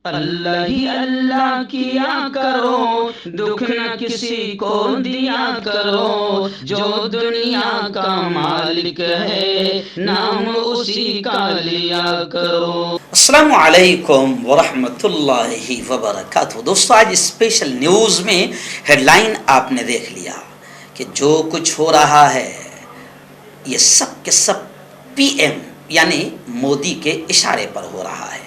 اللہ ہی اللہ کیا کرو، دکھ نہ کسی کو دیا کرو، جو دنیا کا مالک ہے نام اسی کا لیا کرو۔ السلام علیکم ورحمۃ اللہ وبرکاتہ۔ دوستو، آج اسپیشل نیوز میں ہیڈ لائن آپ نے دیکھ لیا کہ جو کچھ ہو رہا ہے یہ سب کے سب پی ایم یعنی مودی کے اشارے پر ہو رہا ہے۔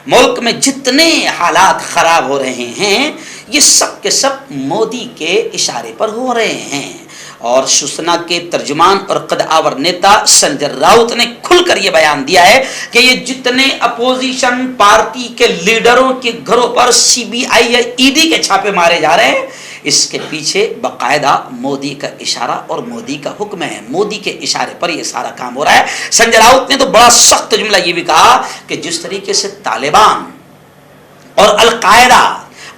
ملک میں جتنے حالات خراب ہو رہے ہیں یہ سب کے سب مودی کے اشارے پر ہو رہے ہیں، اور شیوسینا کے ترجمان اور قدآور نیتا سنجے راؤت نے کھل کر یہ بیان دیا ہے کہ یہ جتنے اپوزیشن پارٹی کے لیڈروں کے گھروں پر سی بی آئی یا ای ڈی کے چھاپے مارے جا رہے ہیں، اس کے پیچھے باقاعدہ مودی کا اشارہ اور مودی کا حکم ہے۔ مودی کے اشارے پر یہ سارا کام ہو رہا ہے۔ سنجے راؤت نے تو بڑا سخت جملہ یہ بھی کہا کہ جس طریقے سے طالبان اور القاعدہ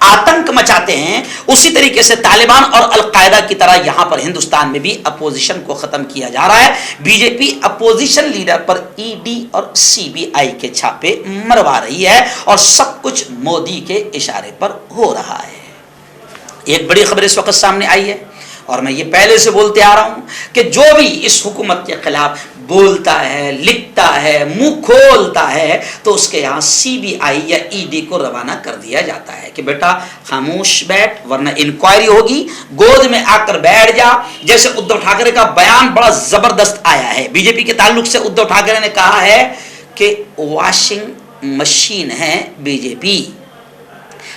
آتنک مچاتے ہیں، اسی طریقے سے طالبان اور القاعدہ کی طرح یہاں پر ہندوستان میں بھی اپوزیشن کو ختم کیا جا رہا ہے۔ بی جے پی اپوزیشن لیڈر پر ای ڈی اور سی بی آئی کے چھاپے مروا رہی ہے، اور سب کچھ مودی کے اشارے پر ہو رہا ہے۔ ایک بڑی خبر اس وقت سامنے آئی ہے، اور میں یہ پہلے سے بولتے آ رہا ہوں کہ جو بھی اس حکومت کے خلاف بولتا ہے، لکھتا ہے، منہ کھولتا ہے، تو اس کے یہاں سی بی آئی یا ای ڈی کو روانہ کر دیا جاتا ہے کہ بیٹا خاموش بیٹھ ورنہ انکوائری ہوگی، گود میں آ کر بیٹھ جا۔ جیسے ادھو ٹھاکرے کا بیان بڑا زبردست آیا ہے۔ بی جے پی کے تعلق سے ادھو ٹھاکرے نے کہا ہے کہ واشنگ مشین ہے بی جے پی،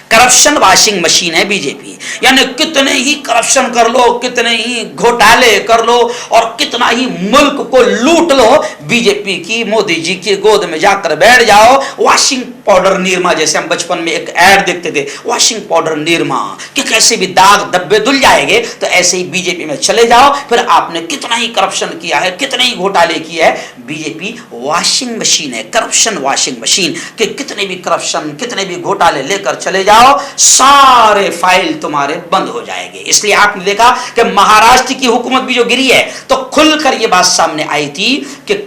کرپشن واشنگ مشین ہے بی جے پی، یعنی کتنے ہی کرپشن کر لو، کتنے ہی گھوٹالے کر لو، اور کتنا ہی ملک کو لوٹ لو، بی جے پی کی مودی جی کی گود میں جا کر بیٹھ جاؤ۔ واشنگ پاؤڈر نیرما، جیسے ہم بچپن میں ایک ایڈ دیکھتے تھے، واشنگ پاؤڈر نیرما، کہ کیسے بھی داغ دبے دھل جائیں گے، تو ایسے ہی بی جے پی میں چلے جاؤ، پھر آپ نے کتنا ہی کرپشن کیا ہے، کتنے ہی گھوٹالے کیے ہے، بی جے پی واشنگ مشین ہے، کرپشن واشنگ مشین، کہ کتنے بھی کرپشن، کتنے بھی گھوٹالے لے کر چلے جاؤ، سارے فائل تمہارے بند ہو جائیں گے۔ اس لیے آپ نے دیکھا کہ مہاراشٹر کی حکومت بھی جو گری ہے تو کھل کر یہ بات سامنے آئی تھی کہ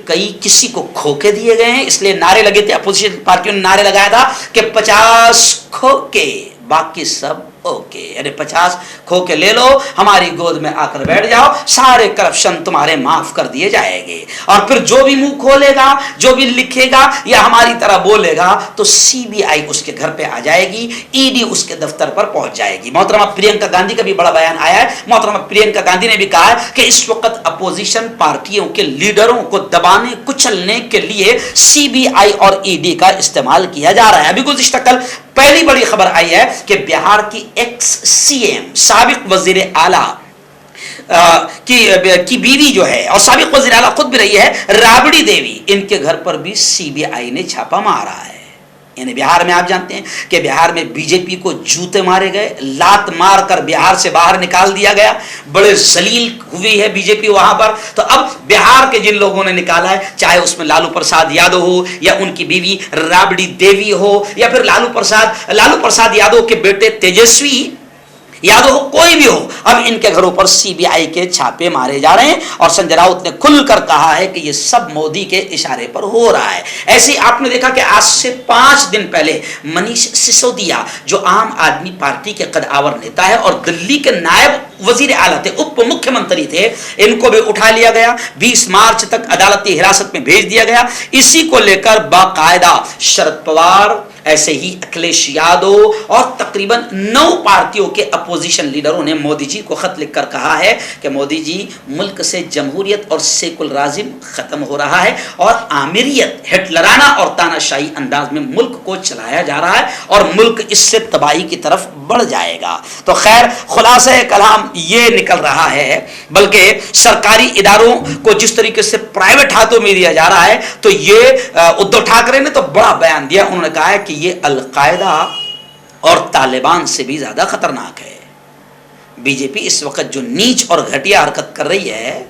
کسی کو کھوکے دیے گئے ہیں، اس لیے نعرے لگے تھے، اپوزیشن پارٹیوں نے نعرے لگایا تھا کہ 50 کھوکے باقی سب اوکے، یعنی 50 کھوکے لے لو، ہماری گود میں آ کر بیٹھ جاؤ، سارے کرپشن تمہارے معاف کر دیے جائیں گے۔ اور پھر جو بھی منہ کھولے گا، جو بھی لکھے گا یا ہماری طرح بولے گا، تو سی بی آئی اس کے گھر پہ آ جائے گی، ای ڈی اس کے دفتر پر پہنچ جائے گی۔ محترمہ پرینکا گاندھی کا بھی بڑا بیان آیا ہے۔ محترمہ پرینکا گاندھی نے بھی کہا ہے کہ اس وقت اپوزیشن پارٹیوں کے لیڈروں کو دبانے کچلنے کے لیے سی بی آئی اور ای ڈی کا استعمال کیا جا رہا ہے۔ ابھی گزشتہ کل پہلی بڑی خبر آئی ہے کہ بہار کی ایکس سی ایم، سابق وزیر اعلیٰ کی بیوی جو ہے، اور سابق وزیر اعلیٰ خود بھی رہی ہے، رابڑی دیوی، ان کے گھر پر بھی سی بی آئی نے چھاپا مارا ہے۔ یعنی بہار میں آپ جانتے ہیں کہ بہار میں بی جے پی کو جوتے مارے گئے، لات مار کر بہار سے باہر نکال دیا گیا، بڑے ذلیل ہوئی ہے بی جے پی وہاں پر۔ تو اب بہار کے جن لوگوں نے نکالا ہے، چاہے اس میں لالو پرساد یادو ہو، یا ان کی بیوی رابڑی دیوی ہو، یا پھر لالو پرساد یادو کے بیٹے تیجسوی یادو ہو، کوئی بھی ہو، اب ان کے گھروں پر سی بی آئی کے چھاپے مارے جا رہے ہیں، اور سنجے راؤت نے کھل کر کہا ہے کہ یہ سب مودی کے اشارے پر ہو رہا ہے۔ ایسے آپ نے دیکھا کہ آج سے 5 دن پہلے منیش سسودیا، جو عام آدمی پارٹی کے قدآور نیتا ہے اور دلی کے نائب وزیر اعلیٰ تھے، اپ مکھیہ منتری تھے، ان کو بھی اٹھا لیا گیا، 20 مارچ تک عدالتی حراست میں بھیج دیا گیا۔ اسی کو لے کر باقاعدہ شرد پوار، ایسے ہی اکھلیش یادو اور تقریباً 9 پارٹیوں کے اپوزیشن لیڈروں نے مودی جی کو خط لکھ کر کہا ہے کہ مودی جی، ملک سے جمہوریت اور سیکولرازم ختم ہو رہا ہے، اور آمیریت، ہٹلرانہ اور تاناشاہی انداز میں ملک کو چلایا جا رہا ہے، اور ملک اس سے تباہی کی طرف بڑھ جائے گا۔ تو خیر، خلاصہ کلام یہ نکل رہا ہے، بلکہ سرکاری اداروں کو جس طریقے سے پرائیویٹ ہاتھوں میں دیا جا رہا ہے، تو یہ ادھو ٹھاکرے نے تو بڑا بیان دیا، انہوں نے کہا ہے کہ یہ القاعدہ اور طالبان سے بھی زیادہ خطرناک ہے۔ بی جے پی اس وقت جو نیچ اور گھٹیا حرکت کر رہی ہے،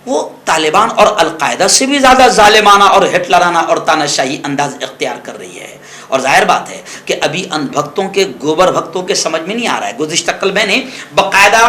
وہ طالبان اور القاعدہ سے بھی زیادہ ظالمانہ اور ہٹلرانہ اور تاناشاہی انداز اختیار کر رہی ہے۔ اور ظاہر بات ہے کہ ابھی ان بھکتوں کے، گوبر بھکتوں کے سمجھ میں نہیں آ رہا ہے۔ گزشتہ کل میں نے باقاعدہ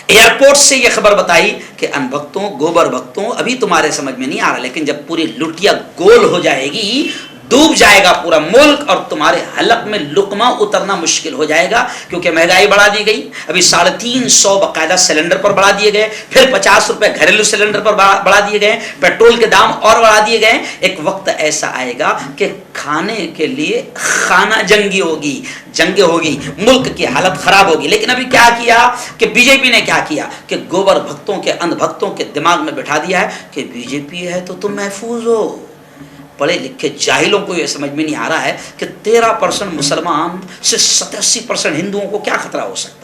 ایئرپورٹ سے یہ خبر بتائی کہ ان بھکتوں، گوبر بھکتوں، ابھی تمہارے سمجھ میں نہیں آ رہا، لیکن جب پوری لٹیا گول ہو جائے گی، ڈوب جائے گا پورا ملک اور تمہارے حلق میں لقمہ اترنا مشکل ہو جائے گا، کیونکہ مہنگائی بڑھا دی گئی. ابھی 350 باقاعدہ سلنڈر پر بڑھا دیے گئے، پھر 50 روپے گھریلو سلنڈر پر بڑھا دیے گئے، پیٹرول کے دام اور بڑھا دیے گئے. ایک وقت ایسا آئے گا کہ کھانے کے لیے خانہ جنگی ہوگی، جنگیں ہوگی، ملک کی حالت خراب ہوگی. لیکن ابھی کیا کیا کہ بی جے پی نے کیا کیا کہ گوبر بھکتوں کے اندھ بھکتوں کے دماغ میں بٹھا دیا ہے کہ بی جے پی ہے تو تم محفوظ ہو. پڑھے لکھے جاہلوں کو یہ سمجھ میں نہیں آ رہا ہے کہ 13% مسلمان سے 87% ہندوؤں کو کیا خطرہ ہو سکتا ہے.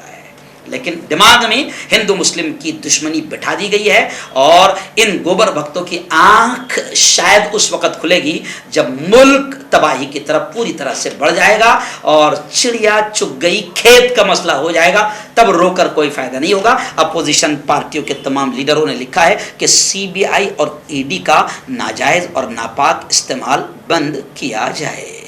لیکن دماغ میں ہندو مسلم کی دشمنی بٹھا دی گئی ہے، اور ان گوبر بھکتوں کی آنکھ شاید اس وقت کھلے گی جب ملک تباہی کی طرف پوری طرح سے بڑھ جائے گا اور چڑیا چگ گئی کھیت کا مسئلہ ہو جائے گا. تب رو کر کوئی فائدہ نہیں ہوگا. اپوزیشن پارٹیوں کے تمام لیڈروں نے لکھا ہے کہ سی بی آئی اور ای ڈی کا ناجائز اور ناپاک استعمال بند کیا جائے.